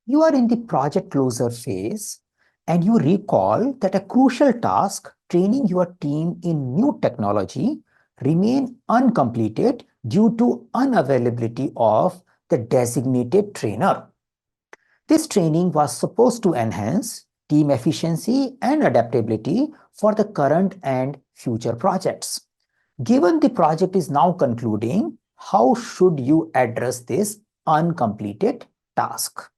you are in the project closure phase and you recall that a crucial task, training your team in new technology, remain uncompleted due to unavailability of the designated trainer. This training was supposed to enhance team efficiency and adaptability for the current and future projects. Given the project is now concluding, how should you address this uncompleted task?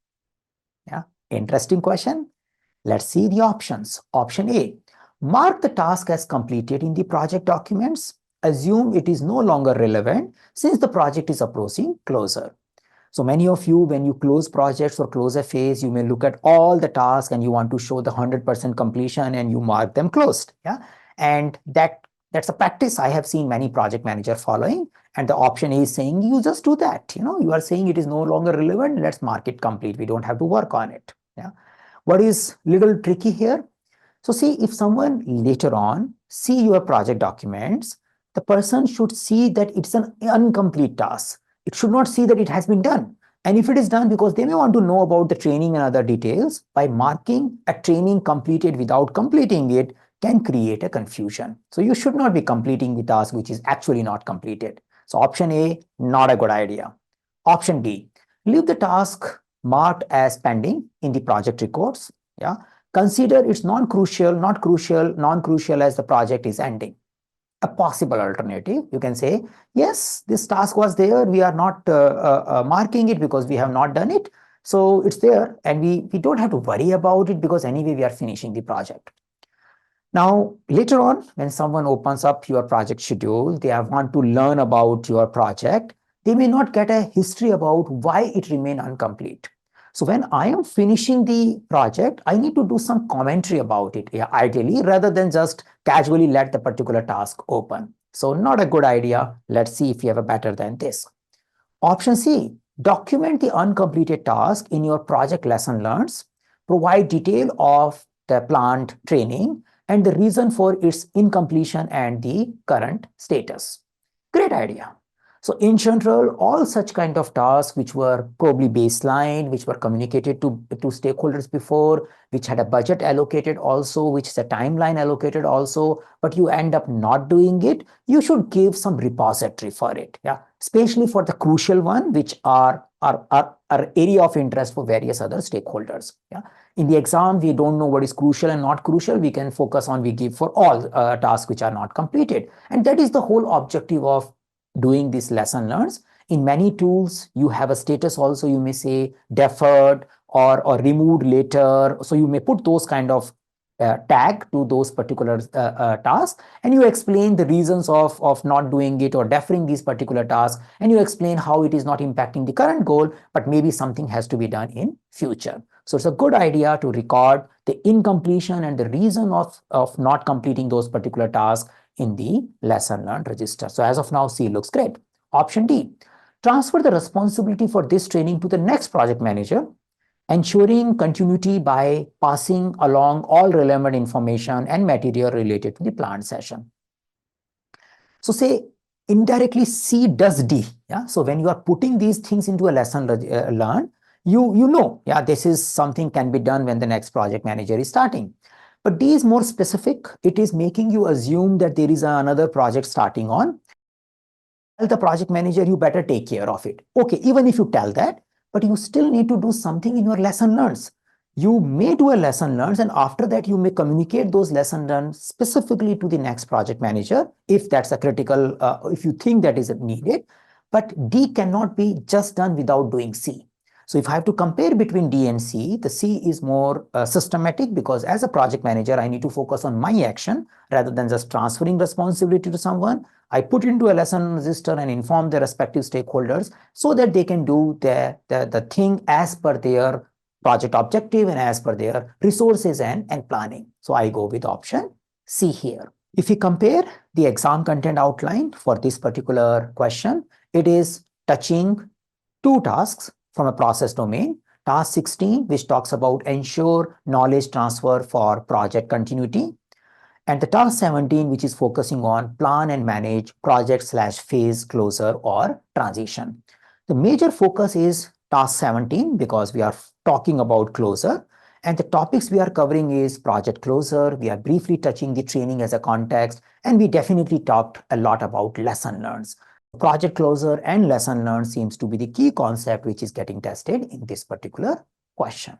Yeah, interesting question. Let's see the options. Option A, mark the task as completed in the project documents. Assume it is no longer relevant since the project is approaching closure. So many of you, when you close projects or close a phase, you may look at all the tasks and you want to show the 100% completion and you mark them closed. Yeah, and that's a practice I have seen many project managers following. And the option A is saying you just do that. You are saying it is no longer relevant. Let's mark it complete. We don't have to work on it. Yeah. What is little tricky here? So see, if someone later on see your project documents, the person should see that it's an incomplete task. It should not see that it has been done. And if it is done, because they may want to know about the training and other details, by marking a training completed without completing it can create a confusion. So you should not be completing the task which is actually not completed. So option A, not a good idea. Option D, leave the task marked as pending in the project records. Yeah. Consider it's non-crucial as the project is ending. A possible alternative, you can say, yes, this task was there. We are not marking it because we have not done it. So it's there and we don't have to worry about it because anyway, we are finishing the project. Now, later on, when someone opens up your project schedule, they want to learn about your project. They may not get a history about why it remained incomplete. So when I am finishing the project, I need to do some commentary about it, ideally, rather than just casually let the particular task open. So not a good idea. Let's see if you have a better than this. Option C, document the uncompleted task in your project lesson learns. Provide detail of the planned training and the reason for its incompletion and the current status. Great idea. So in general, all such kind of tasks which were probably baseline, which were communicated to stakeholders before, which had a budget allocated also, which is a timeline allocated also, but you end up not doing it, you should give some repository for it. Yeah, especially for the crucial one, which are area of interest for various other stakeholders. Yeah. In the exam, we don't know what is crucial and not crucial. We can focus on, we give for all tasks which are not completed. And that is the whole objective of doing this lesson learns. In many tools, you have a status also, you may say deferred or removed later. So you may put those kind of tag to those particular tasks, and you explain the reasons of not doing it or deferring these particular tasks, and you explain how it is not impacting the current goal, but maybe something has to be done in future. So it's a good idea to record the incompletion and the reason of not completing those particular tasks in the lesson learned register. So as of now, C looks great. Option D, transfer the responsibility for this training to the next project manager, ensuring continuity by passing along all relevant information and material related to the planned session. So say indirectly C does D. Yeah. So when you are putting these things into a lesson learned, you know, yeah, this is something can be done when the next project manager is starting. But D is more specific. It is making you assume that there is another project starting on. Tell the project manager, you better take care of it. Okay, even if you tell that, but you still need to do something in your lesson learns. You may do a lesson learns, and after that, you may communicate those lesson learns specifically to the next project manager if that's a critical, if you think that is needed. But D cannot be just done without doing C. So if I have to compare between D and C, the C is more systematic, because as a project manager, I need to focus on my action rather than just transferring responsibility to someone. I put into a lesson register and inform the respective stakeholders so that they can do the thing as per their project objective and as per their resources and planning. So I go with option C here. If we compare the exam content outline for this particular question, it is touching two tasks from a process domain. Task 16, which talks about ensure knowledge transfer for project continuity. And the task 17, which is focusing on plan and manage project/phase closure or transition. The major focus is task 17 because we are talking about closure. And the topics we are covering is project closure. We are briefly touching the training as a context, and we definitely talked a lot about lesson learns. Project closure and lesson learned seems to be the key concept which is getting tested in this particular question.